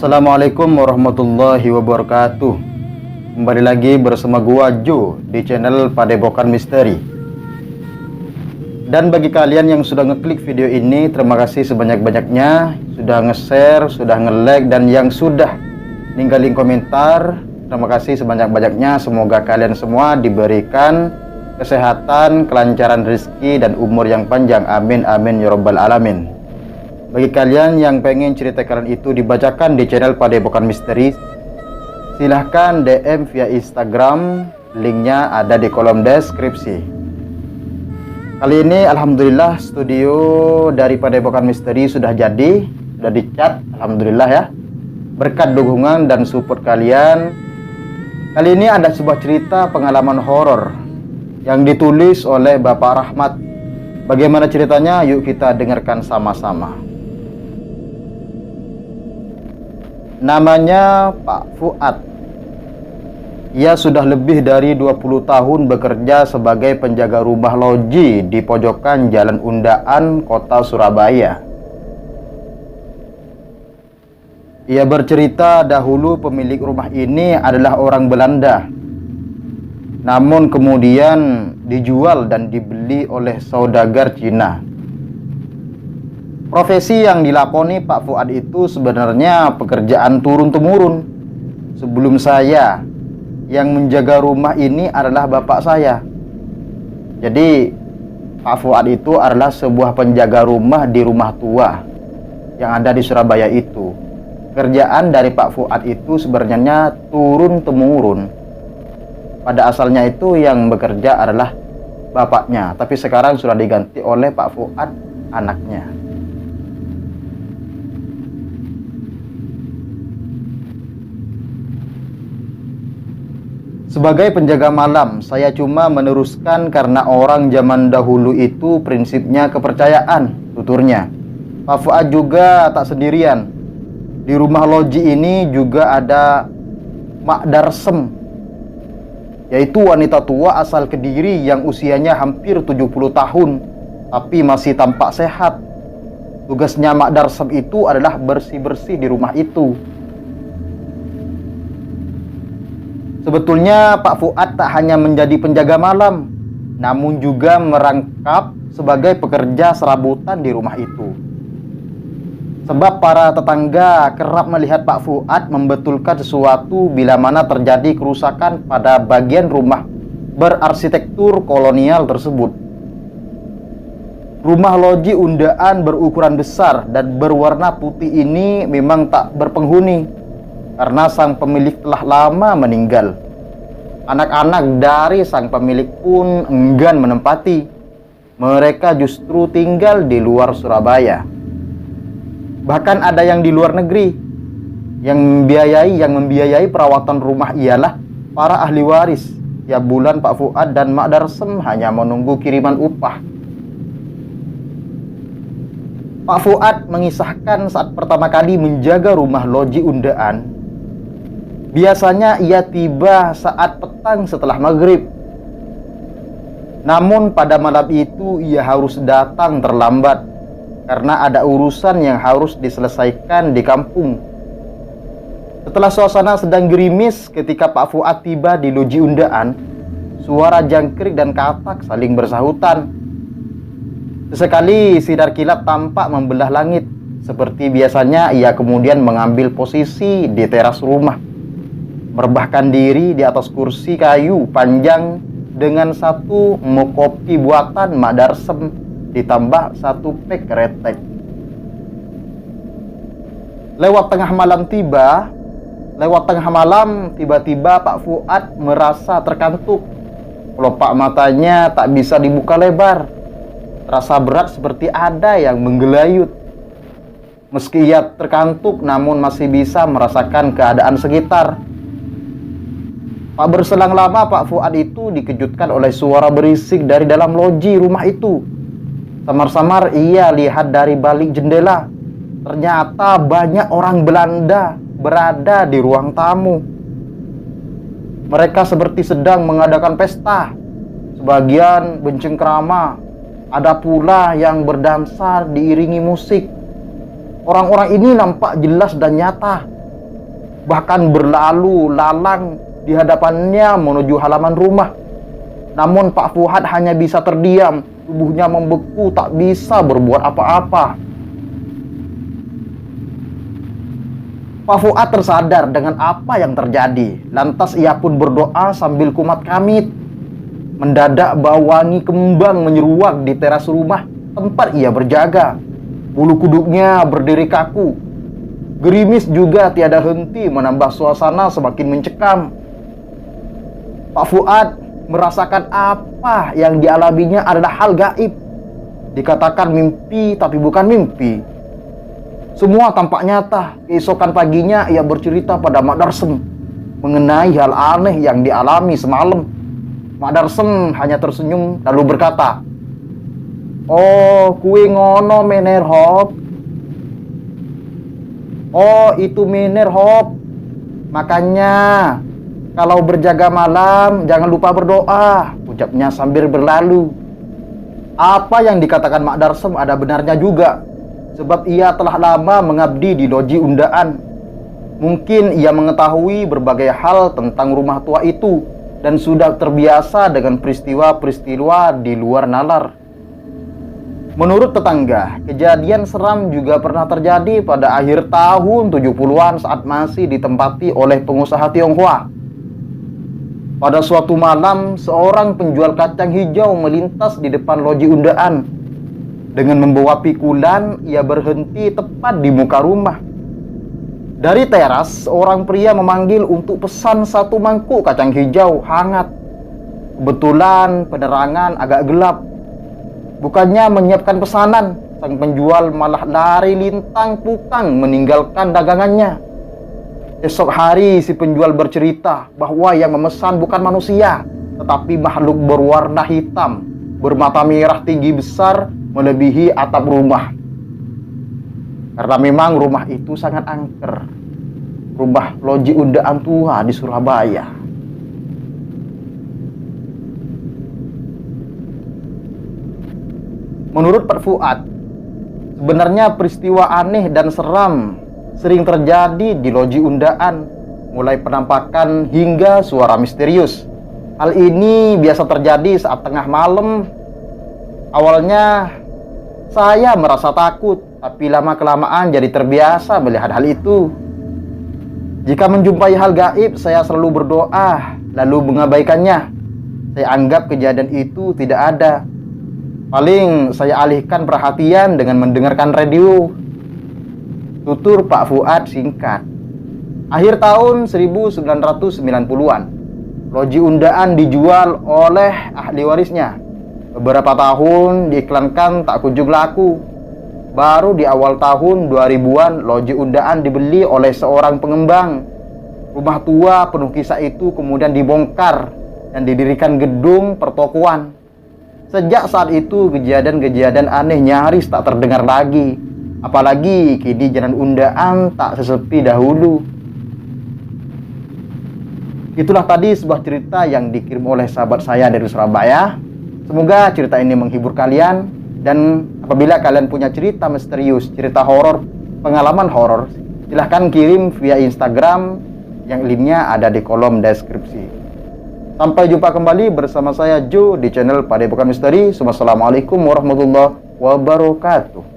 Assalamualaikum warahmatullahi wabarakatuh. Kembali lagi bersama gua Jo di channel Padepokan Misteri. Dan bagi kalian yang sudah ngeklik video ini, terima kasih sebanyak-banyaknya. Sudah nge-share, sudah nge-like, dan yang sudah ninggalin komentar, terima kasih sebanyak-banyaknya. Semoga kalian semua diberikan kesehatan, kelancaran rezeki, dan umur yang panjang. Amin amin ya rabbal alamin. Bagi kalian yang pengen cerita kalian itu dibacakan di channel Padepokan Misteri, silahkan DM via Instagram, linknya ada di kolom deskripsi. Kali ini alhamdulillah studio dari Padepokan Misteri sudah jadi, sudah dicat, alhamdulillah ya. Berkat dukungan dan support kalian, kali ini ada sebuah cerita pengalaman horor yang ditulis oleh Bapak Rahmat. Bagaimana ceritanya? Yuk kita dengarkan sama-sama. Namanya Pak Fuad. Ia sudah lebih dari 20 tahun bekerja sebagai penjaga rumah loji di pojokan Jalan Undaan, Kota Surabaya. Ia bercerita dahulu pemilik rumah ini adalah orang Belanda. Namun kemudian dijual dan dibeli oleh saudagar Cina. Profesi yang dilakoni Pak Fuad itu sebenarnya pekerjaan turun-temurun. Sebelum saya, yang menjaga rumah ini adalah bapak saya. Jadi Pak Fuad itu adalah sebuah penjaga rumah di rumah tua yang ada di Surabaya itu. Kerjaan dari Pak Fuad itu sebenarnya turun-temurun. Pada asalnya itu yang bekerja adalah bapaknya, tapi sekarang sudah diganti oleh Pak Fuad, anaknya. Sebagai penjaga malam, saya cuma meneruskan karena orang zaman dahulu itu prinsipnya kepercayaan, tuturnya. Pak Fuad juga tak sendirian. Di rumah loji ini juga ada Mak Darsem, yaitu wanita tua asal Kediri yang usianya hampir 70 tahun, tapi masih tampak sehat. Tugasnya Mak Darsem itu adalah bersih-bersih di rumah itu. Sebetulnya Pak Fuad tak hanya menjadi penjaga malam, namun juga merangkap sebagai pekerja serabutan di rumah itu. Sebab para tetangga kerap melihat Pak Fuad membetulkan sesuatu bila mana terjadi kerusakan pada bagian rumah berarsitektur kolonial tersebut. Rumah loji Undaan berukuran besar dan berwarna putih ini memang tak berpenghuni, karena sang pemilik telah lama meninggal. Anak-anak dari sang pemilik pun enggan menempati. Mereka justru tinggal di luar Surabaya. Bahkan ada yang di luar negeri. Yang membiayai perawatan rumah ialah para ahli waris. Ya bulan Pak Fuad dan Mak Darsem hanya menunggu kiriman upah. Pak Fuad mengisahkan saat pertama kali menjaga rumah loji Undaan, biasanya ia tiba saat petang setelah maghrib. Namun pada malam itu ia harus datang terlambat karena ada urusan yang harus diselesaikan di kampung. Setelah suasana sedang gerimis ketika Pak Fuad tiba di loji Undaan, suara jangkrik dan katak saling bersahutan. Sesekali sinar kilat tampak membelah langit. Seperti biasanya ia kemudian mengambil posisi di teras rumah, merebahkan diri di atas kursi kayu panjang dengan satu muk kopi buatan Mak Darsem ditambah satu pek kretek. Lewat tengah malam tiba-tiba Pak Fuad merasa terkantuk. Kelopak matanya tak bisa dibuka lebar. Rasa berat seperti ada yang menggelayut. Meski ia terkantuk, namun masih bisa merasakan keadaan sekitar. Tak berselang lama Pak Fuad itu dikejutkan oleh suara berisik dari dalam loji rumah itu. Samar-samar ia lihat dari balik jendela. Ternyata banyak orang Belanda berada di ruang tamu. Mereka seperti sedang mengadakan pesta. Sebagian bencengkrama. Ada pula yang berdansa diiringi musik. Orang-orang ini nampak jelas dan nyata. bahkan berlalu lalang di hadapannya menuju halaman rumah. Namun Pak Fuad hanya bisa terdiam, tubuhnya membeku, tak bisa berbuat apa-apa. Pak Fuad tersadar dengan apa yang terjadi. Lantas ia pun berdoa sambil kumat kamit. Mendadak bau wangi kembang menyeruak di teras rumah tempat ia berjaga. Bulu kuduknya berdiri kaku. Gerimis juga tiada henti menambah suasana semakin mencekam. Pak Fuad merasakan apa yang dialaminya adalah hal gaib. Dikatakan mimpi tapi bukan mimpi. Semua tampak nyata. Keesokan paginya ia bercerita pada Mak Darsem mengenai hal aneh yang dialami semalam. Mak Darsem hanya tersenyum lalu berkata, "Oh, kui ngono mener hop. Oh, itu mener hop. Makanya kalau berjaga malam jangan lupa berdoa," ucapnya sambil berlalu. Apa yang dikatakan Mak Darsem ada benarnya juga, sebab ia telah lama mengabdi di loji undaan. Mungkin ia mengetahui berbagai hal tentang rumah tua itu dan sudah terbiasa dengan peristiwa-peristiwa di luar nalar. Menurut tetangga, kejadian seram juga pernah terjadi pada akhir tahun 70-an saat masih ditempati oleh pengusaha Tionghoa. Pada suatu malam, seorang penjual kacang hijau melintas di depan loji undaan. Dengan membawa pikulan, ia berhenti tepat di muka rumah. Dari teras, seorang pria memanggil untuk pesan 1 mangkuk kacang hijau hangat. Kebetulan penerangan agak gelap. Bukannya menyiapkan pesanan, sang penjual malah lari lintang putang meninggalkan dagangannya. Esok hari si penjual bercerita bahwa yang memesan bukan manusia, tetapi makhluk berwarna hitam, bermata merah tinggi besar melebihi atap rumah. Karena memang rumah itu sangat angker. Rumah loji undaan tua di Surabaya. Menurut Pak Fuad, sebenarnya peristiwa aneh dan seram sering terjadi di loji undaan, mulai penampakan hingga suara misterius. Hal ini biasa terjadi saat tengah malam. Awalnya saya merasa takut, tapi lama-kelamaan jadi terbiasa melihat hal itu. Jika menjumpai hal gaib, saya selalu berdoa, lalu mengabaikannya. Saya anggap kejadian itu tidak ada. Paling saya alihkan perhatian dengan mendengarkan radio. Tutur Pak Fuad singkat. Akhir tahun 1990-an, loji undaan dijual oleh ahli warisnya. Beberapa tahun diiklankan tak kunjung laku. Baru di awal tahun 2000-an, loji undaan dibeli oleh seorang pengembang. Rumah tua penuh kisah itu kemudian dibongkar dan didirikan gedung pertokoan. Sejak saat itu, kejadian-kejadian aneh nyaris tak terdengar lagi. Apalagi kini jalan undaan tak sesepi dahulu. Itulah tadi sebuah cerita yang dikirim oleh sahabat saya dari Surabaya. Semoga cerita ini menghibur kalian. Dan apabila kalian punya cerita misterius, cerita horor, pengalaman horor, silahkan kirim via Instagram yang linknya ada di kolom deskripsi. Sampai jumpa kembali bersama saya Joe di channel Padepokan Misteri. Wassalamualaikum warahmatullahi wabarakatuh.